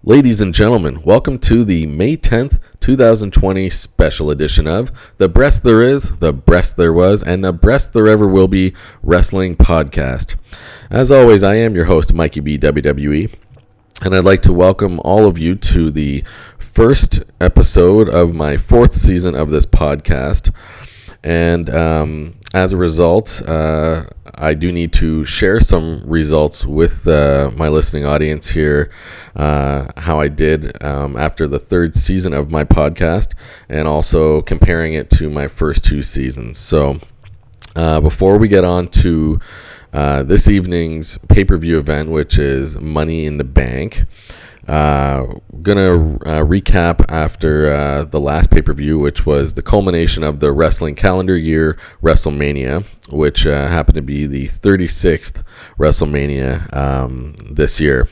Ladies and gentlemen, welcome to the May 10th, 2020 special edition of The Breast There Is, The Breast There Was, and The Breast There Ever Will Be Wrestling Podcast. As always, I am your host, Mikey B, WWE, and I'd like to welcome all of you to the first episode of my fourth season of this podcast. And as a result, I do need to share some results with my listening audience here, how I did after the third season of my podcast, and also comparing it to my first two seasons. So before we get on to this evening's pay-per-view event, which is Money in the Bank, gonna recap after the last pay-per-view, which was the culmination of the wrestling calendar year WrestleMania, which happened to be the 36th WrestleMania this year.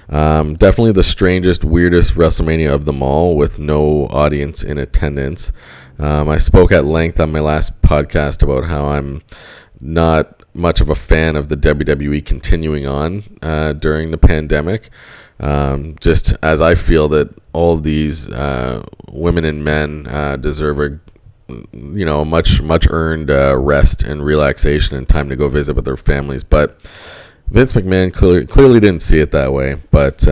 Definitely the strangest, weirdest WrestleMania of them all, with no audience in attendance. I spoke at length on my last podcast about how I'm not much of a fan of the WWE continuing on during the pandemic. Just as I feel that all of these women and men deserve a much earned rest and relaxation and time to go visit with their families. But Vince McMahon clearly didn't see it that way. But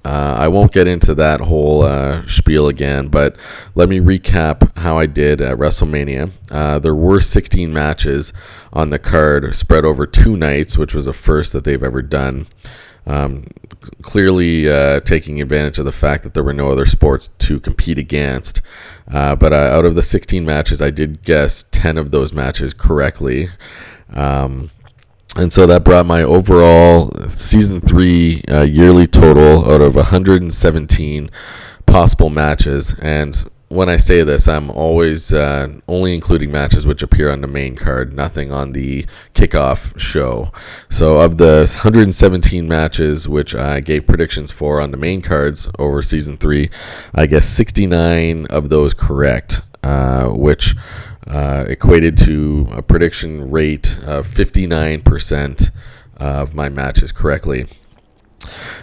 I won't get into that whole spiel again. But let me recap how I did at WrestleMania. There were 16 matches on the card spread over 2 nights, which was a first that they've ever done. Clearly taking advantage of the fact that there were no other sports to compete against. But out of the 16 matches, I did guess 10 of those matches correctly. And so that brought my overall Season 3 yearly total out of 117 possible matches. And when I say this, I'm always only including matches which appear on the main card, nothing on the kickoff show. So of the 117 matches which I gave predictions for on the main cards over Season 3, I guess 69 of those correct, which equated to a prediction rate of 59% of my matches correctly.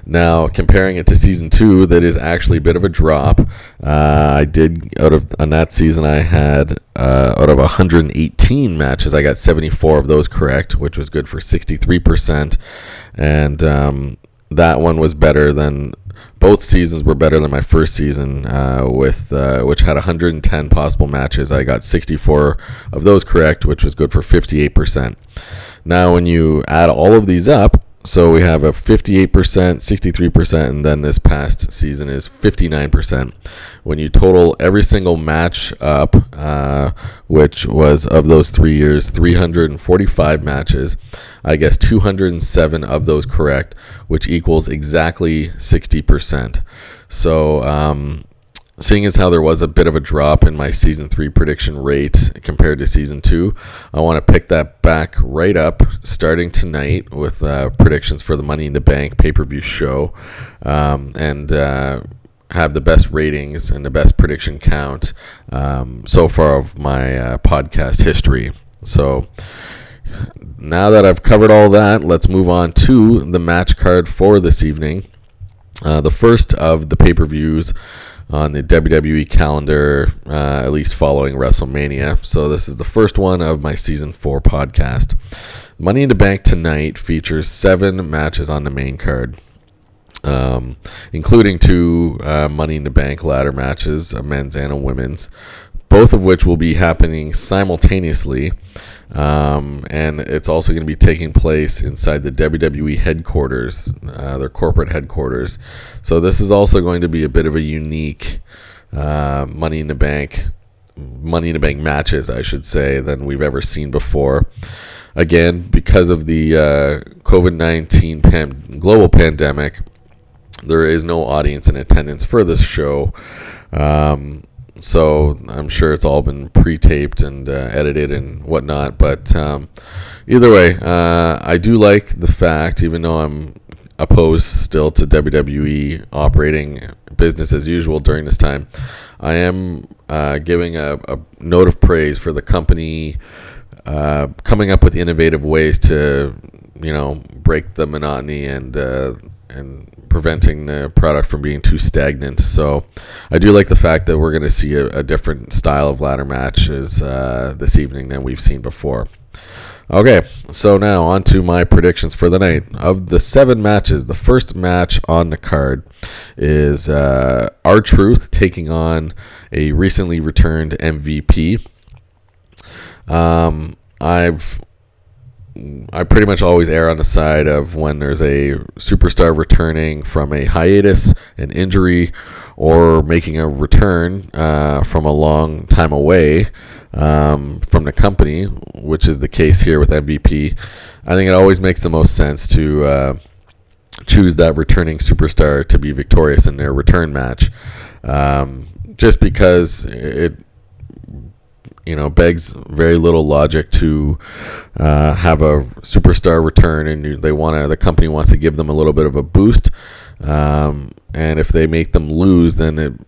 Now, comparing it to Season 2, that is actually a bit of a drop. On that season, I had, out of 118 matches, I got 74 of those correct, which was good for 63%. And that one was better than, both seasons were better than my first season, which had 110 possible matches. I got 64 of those correct, which was good for 58%. Now, when you add all of these up, so we have a 58%, 63%, and then this past season is 59%. When you total every single match up, which was of those 3 years, 345 matches, I guess 207 of those correct, which equals exactly 60%. So, seeing as how there was a bit of a drop in my Season 3 prediction rate compared to Season 2, I want to pick that back right up starting tonight with predictions for the Money in the Bank pay-per-view show, and have the best ratings and the best prediction count so far of my podcast history. So now that I've covered all that, let's move on to the match card for this evening. The first of the pay-per-views on the WWE calendar, at least following WrestleMania. So this is the first one of my Season 4 podcast. Money in the Bank tonight features 7 matches on the main card, including 2 Money in the Bank ladder matches, a men's and a women's, both of which will be happening simultaneously. And it's also going to be taking place inside the WWE headquarters, their corporate headquarters. So this is also going to be a bit of a unique Money in the Bank matches, I should say, than we've ever seen before. Again, because of the COVID-19 global pandemic, there is no audience in attendance for this show. So I'm sure it's all been pre-taped and edited and whatnot. But either way, I do like the fact, even though I'm opposed still to WWE operating business as usual during this time, I am giving a note of praise for the company coming up with innovative ways to, break the monotony and preventing the product from being too stagnant. So I do like the fact that we're going to see a different style of ladder matches this evening than we've seen before. Okay, so now on to my predictions for the night. Of the 7 matches, the first match on the card is R-Truth taking on a recently returned MVP. I pretty much always err on the side of when there's a superstar returning from a hiatus, an injury, or making a return from a long time away from the company, which is the case here with MVP. I think it always makes the most sense to choose that returning superstar to be victorious in their return match, just because it begs very little logic to have a superstar return, and the company wants to give them a little bit of a boost, and if they make them lose, then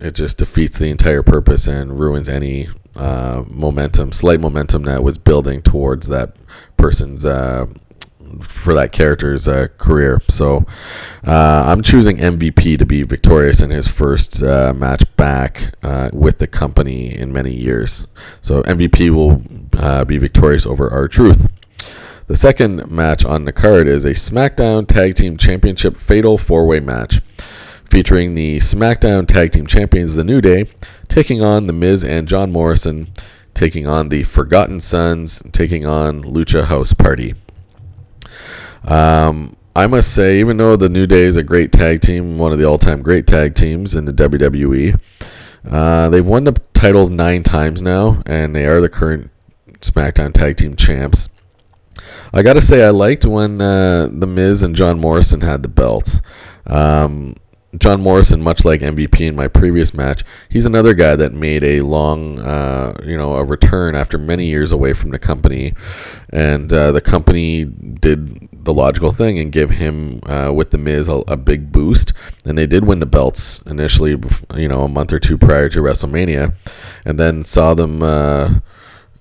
it just defeats the entire purpose and ruins any slight momentum that was building towards that person's for that character's career. So I'm choosing MVP to be victorious in his first match back with the company in many years. So MVP will be victorious over R-Truth. The second match on the card is a SmackDown Tag Team Championship Fatal 4-Way match featuring the SmackDown Tag Team Champions, The New Day, taking on The Miz and John Morrison, taking on the Forgotten Sons, taking on Lucha House Party. I must say, even though the New Day is a great tag team, one of the all-time great tag teams in the WWE, they've won the titles 9 times now, and they are the current SmackDown Tag Team Champs. I gotta say, I liked when The Miz and John Morrison had the belts. John Morrison, much like MVP in my previous match, he's another guy that made a long, a return after many years away from the company, and the company did the logical thing and give him, with The Miz, a big boost, and they did win the belts initially, a month or 2 prior to WrestleMania, and then saw them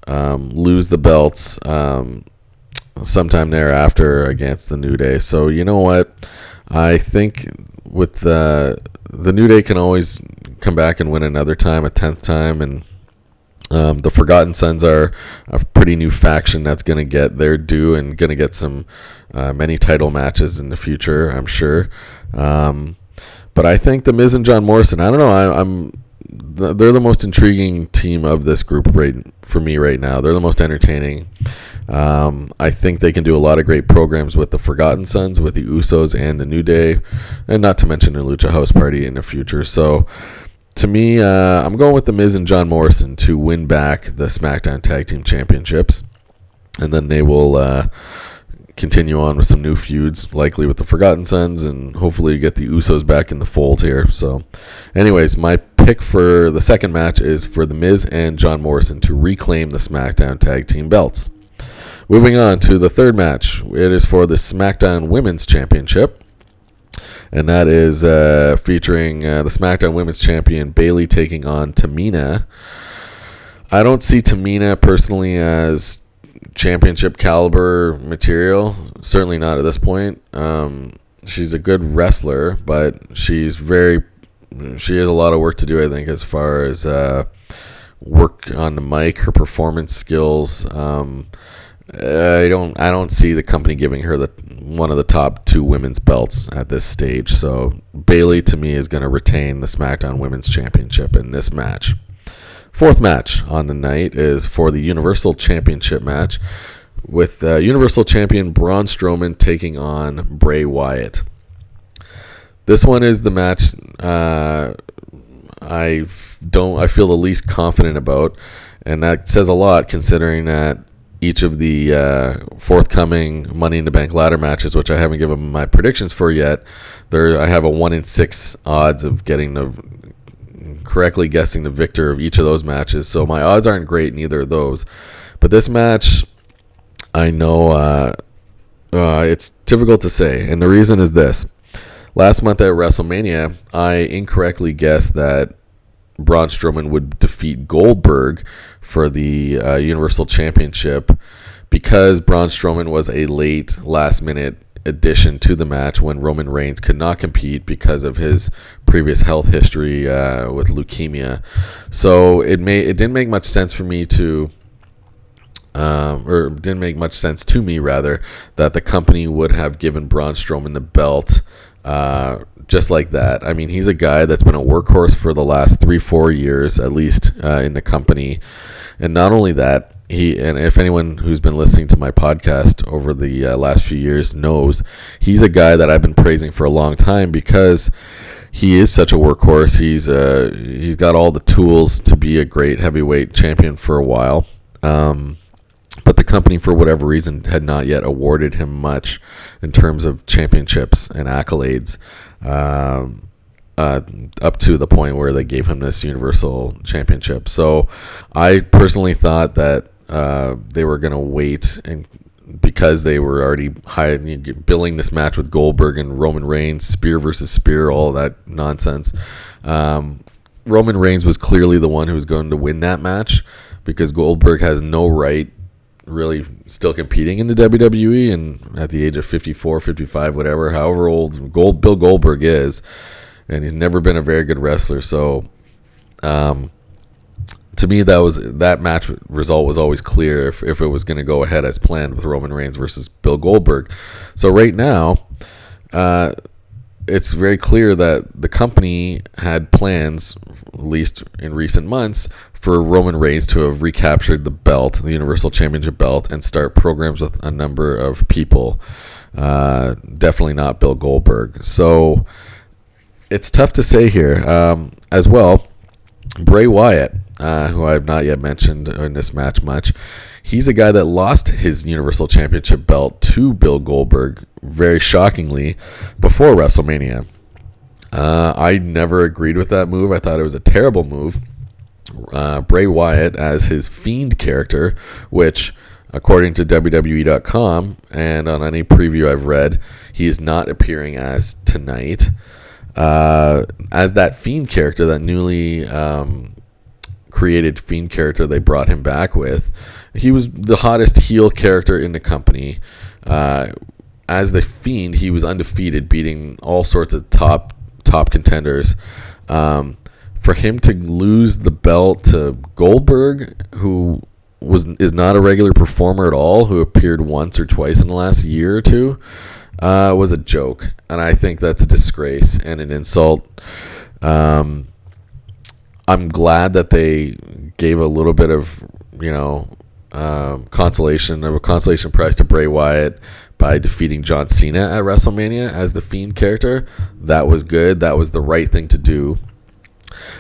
lose the belts sometime thereafter against the New Day. So you know what? I think with the New Day can always come back and win another time, a 10th time, and the Forgotten Sons are a pretty new faction that's going to get their due and going to get some many title matches in the future, I'm sure. But I think The Miz and John Morrison, I don't know, they're the most intriguing team of this group for me right now. They're the most entertaining. I think they can do a lot of great programs with the Forgotten Sons, with the Usos and the New Day, and not to mention the Lucha House Party in the future. So, to me, I'm going with The Miz and John Morrison to win back the SmackDown Tag Team Championships, and then they will continue on with some new feuds, likely with the Forgotten Sons, and hopefully get the Usos back in the fold here. So, anyways, my pick for the second match is for The Miz and John Morrison to reclaim the SmackDown Tag Team belts. Moving on to the third match, it is for the SmackDown Women's Championship, and that is featuring the SmackDown Women's Champion Bayley taking on Tamina. I don't see Tamina personally as championship caliber material, certainly not at this point. She's a good wrestler, but she has a lot of work to do, I think, as far as work on the mic, her performance skills. I don't see the company giving her one of the top 2 women's belts at this stage. So Bayley, to me, is going to retain the SmackDown Women's Championship in this match. Fourth match on the night is for the Universal Championship match with Universal Champion Braun Strowman taking on Bray Wyatt. This one is the match I feel the least confident about, and that says a lot considering that each of the forthcoming Money in the Bank ladder matches, which I haven't given my predictions for yet, I have a 1 in 6 odds of correctly guessing the victor of each of those matches. So my odds aren't great in either of those. But this match, I know it's difficult to say, and the reason is this. Last month at WrestleMania, I incorrectly guessed that Braun Strowman would defeat Goldberg for the Universal Championship because Braun Strowman was a late, last-minute addition to the match when Roman Reigns could not compete because of his previous health history with leukemia. So it didn't make much sense for me to, or it didn't make much sense to me rather, that the company would have given Braun Strowman the belt just like that. I mean, he's a guy that's been a workhorse for the last 3-4 years at least in the company, and not only that, and if anyone who's been listening to my podcast over the last few years knows, he's a guy that I've been praising for a long time because he is such a workhorse. He's got all the tools to be a great heavyweight champion for a while. But the company, for whatever reason, had not yet awarded him much in terms of championships and accolades, up to the point where they gave him this Universal Championship. So I personally thought that they were going to wait, and because they were already billing this match with Goldberg and Roman Reigns, spear versus spear, all that nonsense. Roman Reigns was clearly the one who was going to win that match because Goldberg has no right really still competing in the WWE, and at the age of 54, 55, whatever, however old Bill Goldberg is, and he's never been a very good wrestler. So to me, that match result was always clear if it was going to go ahead as planned with Roman Reigns versus Bill Goldberg. So right now, it's very clear that the company had plans, at least in recent months, for Roman Reigns to have recaptured the belt, the Universal Championship belt, and start programs with a number of people. Definitely not Bill Goldberg. So it's tough to say here. As well, Bray Wyatt, who I have not yet mentioned in this match much, he's a guy that lost his Universal Championship belt to Bill Goldberg, very shockingly, before WrestleMania. I never agreed with that move. I thought it was a terrible move. Bray Wyatt as his Fiend character, which, according to WWE.com and on any preview I've read, he is not appearing as tonight. As that Fiend character, that newly created Fiend character they brought him back with, he was the hottest heel character in the company. As the Fiend, he was undefeated, beating all sorts of top contenders. For him to lose the belt to Goldberg, who is not a regular performer at all, who appeared once or twice in the last year or two, was a joke, and I think that's a disgrace and an insult. I'm glad that they gave a little bit of, a consolation prize to Bray Wyatt by defeating John Cena at WrestleMania as the Fiend character. That was good. That was the right thing to do.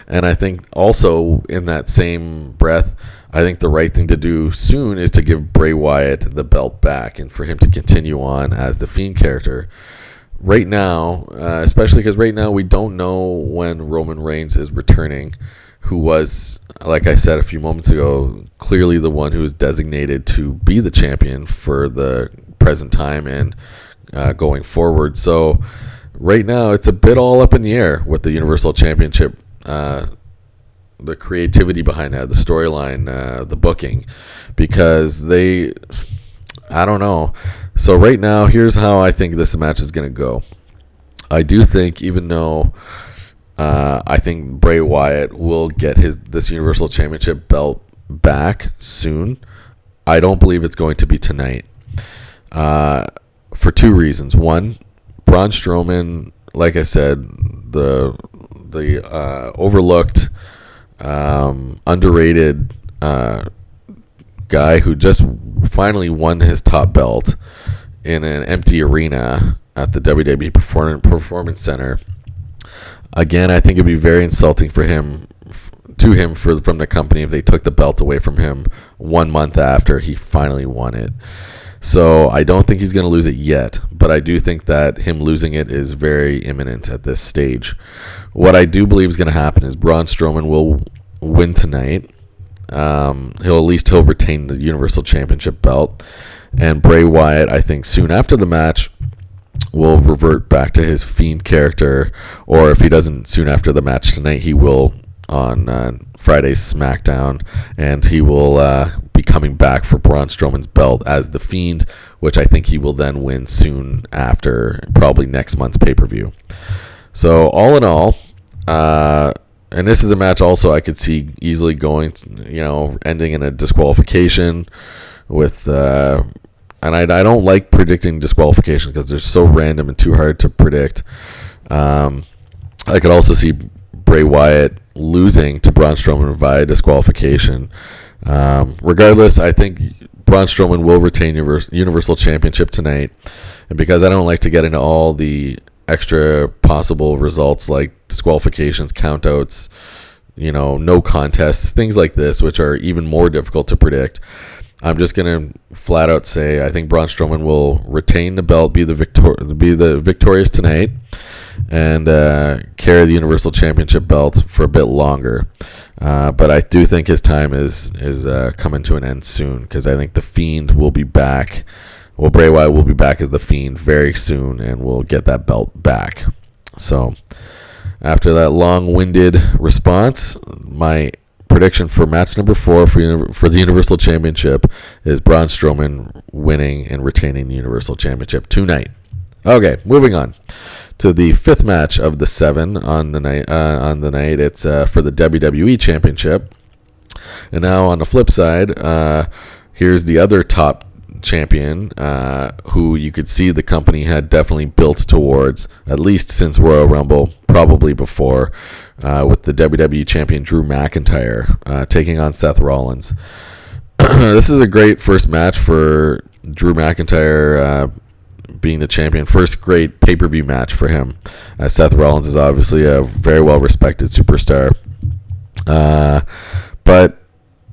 And I think also in that same breath, I think the right thing to do soon is to give Bray Wyatt the belt back and for him to continue on as the Fiend character. Right now, especially because right now we don't know when Roman Reigns is returning, who was, like I said a few moments ago, clearly the one who is designated to be the champion for the present time and going forward. So right now it's a bit all up in the air with the Universal Championship, the creativity behind that, the storyline, the booking, because I don't know. So right now, here's how I think this match is going to go. I do think, even though I think Bray Wyatt will get this Universal Championship belt back soon, I don't believe it's going to be tonight. For two reasons. One, Braun Strowman, like I said, the overlooked, underrated guy who just finally won his top belt in an empty arena at the WWE Performance Center. Again, I think it'd be very insulting for him, from the company, if they took the belt away from him 1 month after he finally won it. So I don't think he's going to lose it yet, but I do think that him losing it is very imminent at this stage. What I do believe is going to happen is Braun Strowman will win tonight. He'll retain the Universal Championship belt, and Bray Wyatt, I think, soon after the match will revert back to his Fiend character, or if he doesn't soon after the match tonight, he will on Friday's SmackDown, and he will coming back for Braun Strowman's belt as The Fiend, which I think he will then win soon after, probably next month's pay-per-view. So all in all, and this is a match also I could see easily going, ending in a disqualification with, and I don't like predicting disqualification because they're so random and too hard to predict. I could also see Bray Wyatt losing to Braun Strowman via disqualification. Regardless, I think Braun Strowman will retain Universal Championship tonight. And because I don't like to get into all the extra possible results like disqualifications, countouts, no contests, things like this, which are even more difficult to predict, I'm just going to flat out say I think Braun Strowman will retain the belt, be the victorious tonight, and carry the Universal Championship belt for a bit longer. But I do think his time is coming to an end soon, because I think The Fiend will be back. Well, Bray Wyatt will be back as The Fiend very soon, and we'll get that belt back. So after that long-winded response, my prediction for match number 4 for the Universal Championship is Braun Strowman winning and retaining the Universal Championship tonight. Okay, moving on to the 5th match of the 7 on the night. It's for the WWE Championship. And now on the flip side, here's the other top champion who you could see the company had definitely built towards, at least since Royal Rumble, probably before, with the WWE champion Drew McIntyre taking on Seth Rollins. This is a great first match for Drew McIntyre being the champion. First great pay-per-view match for him. Seth Rollins is obviously a very well-respected superstar. But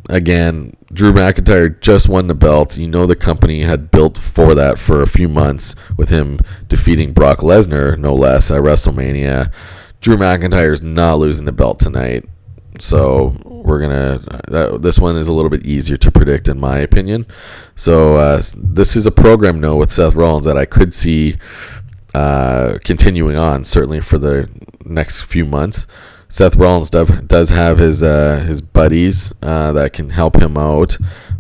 again, Drew McIntyre just won the belt. The company had built for that for a few months with him defeating Brock Lesnar, no less, at WrestleMania. Drew McIntyre's not losing the belt tonight. So this one is a little bit easier to predict in my opinion. So this is a program note with Seth Rollins that I could see continuing on, certainly for the next few months. Seth Rollins does have his buddies that can help him out,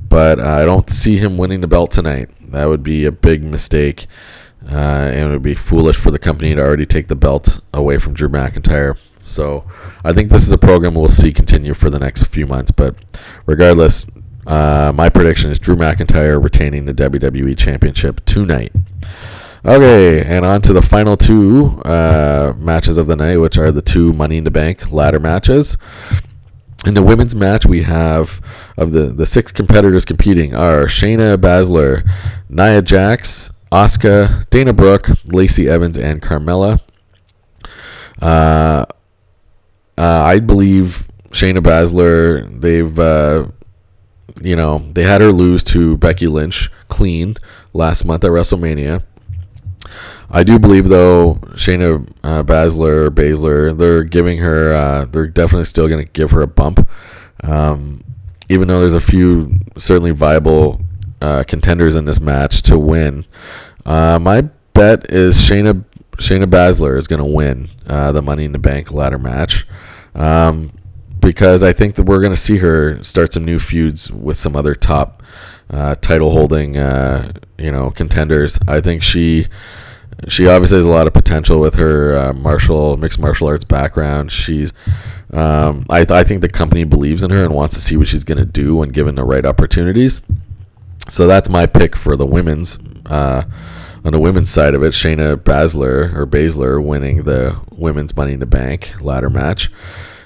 but I don't see him winning the belt tonight. That would be a big mistake, and it would be foolish for the company to already take the belt away from Drew McIntyre. So I think this is a program we'll see continue for the next few months. But regardless, my prediction is Drew McIntyre retaining the WWE Championship tonight. Okay, and on to the final 2 matches of the night, which are the 2 Money in the Bank ladder matches. In the women's match, we have, of the 6 competitors competing, are Shayna Baszler, Nia Jax, Asuka, Dana Brooke, Lacey Evans, and Carmella. I believe Shayna Baszler, they had her lose to Becky Lynch clean last month at WrestleMania. I do believe, though, Shayna Baszler, they're giving her, they're definitely still going to give her a bump. Even though there's a few certainly viable contenders in this match to win. My bet is Shayna Baszler is going to win the Money in the Bank ladder match. Because I think that we're going to see her start some new feuds with some other top title-holding, contenders. I think she obviously has a lot of potential with her mixed martial arts background. She's, I think the company believes in her and wants to see what she's going to do when given the right opportunities. So that's my pick for the women's. On the women's side of it, Shayna Baszler winning the women's Money in the Bank ladder match.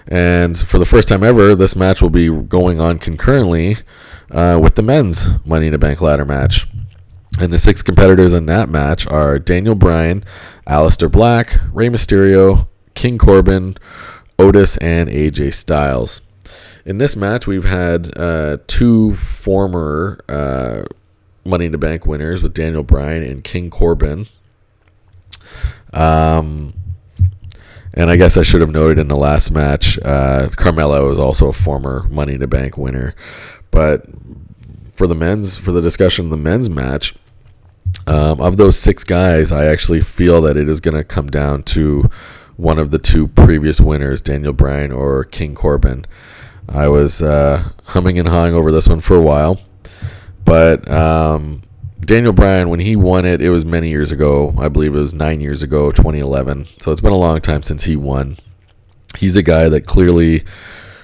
And for the first time ever, this match will be going on concurrently with the men's Money in the Bank ladder match. And the 6 competitors in that match are Daniel Bryan, Aleister Black, Rey Mysterio, King Corbin, Otis, and AJ Styles. In this match, we've had 2 former Money in the Bank winners with Daniel Bryan and King Corbin. And I guess I should have noted in the last match, Carmella was also a former Money in the Bank winner. But for the discussion of the men's match, of those 6 guys, I actually feel that it is going to come down to one of the 2 previous winners, Daniel Bryan or King Corbin. I was humming and hawing over this one for a while. But Daniel Bryan, when he won it, it was many years ago. I believe it was 9 years ago, 2011. So it's been a long time since he won. He's a guy that clearly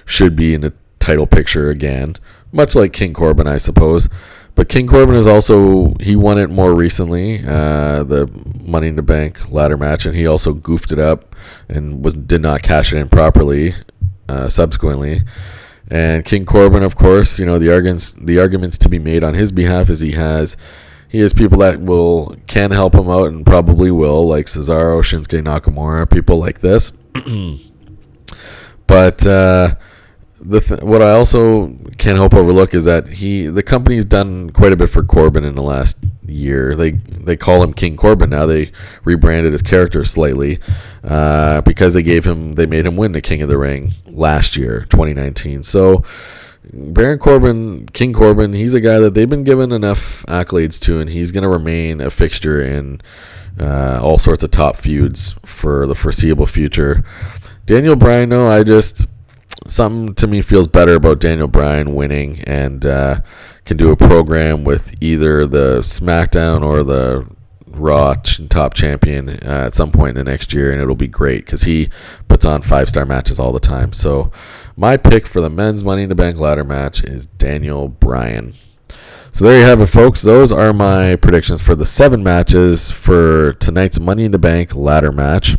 should be in the title picture again, much like King Corbin, I suppose. But King Corbin is also, he won it more recently, the Money in the Bank ladder match, and he also goofed it up and did not cash it in properly subsequently. And King Corbin, of course, the arguments to be made on his behalf is he has people that can help him out and probably will, like Cesaro, Shinsuke Nakamura, people like this. But what I also can't help overlook is that the company's done quite a bit for Corbin in the last year. They call him King Corbin now. They rebranded his character slightly because they made him win the King of the Ring last year, 2019. So Baron Corbin, King Corbin, he's a guy that they've been given enough accolades to, and he's going to remain a fixture in all sorts of top feuds for the foreseeable future. Daniel Bryan, something to me feels better about Daniel Bryan winning and can do a program with either the SmackDown or the Raw top champion at some point in the next year, and it'll be great because he puts on 5-star matches all the time. So my pick for the men's Money in the Bank ladder match is Daniel Bryan. So there you have it, folks. Those are my predictions for the 7 matches for tonight's Money in the Bank ladder match.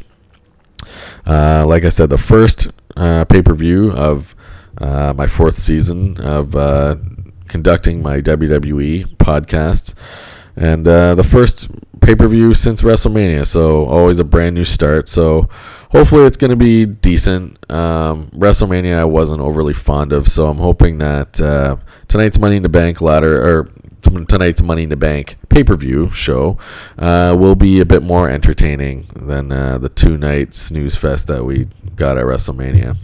Like I said, the first pay-per-view of my 4th season of conducting my WWE podcasts, and the first pay-per-view since WrestleMania, so always a brand new start. So hopefully it's going to be decent. WrestleMania I wasn't overly fond of, so I'm hoping that tonight's Money in the Bank tonight's Money in the Bank pay-per-view show will be a bit more entertaining than the 2-night snooze fest that we got at WrestleMania.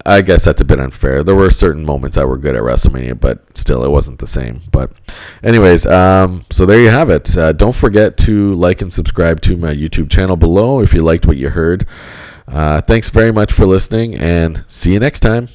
I guess that's a bit unfair. There were certain moments that were good at WrestleMania, but still it wasn't the same. But anyways, so there you have it. Don't forget to like and subscribe to my YouTube channel below if you liked what you heard. Thanks very much for listening, and see you next time.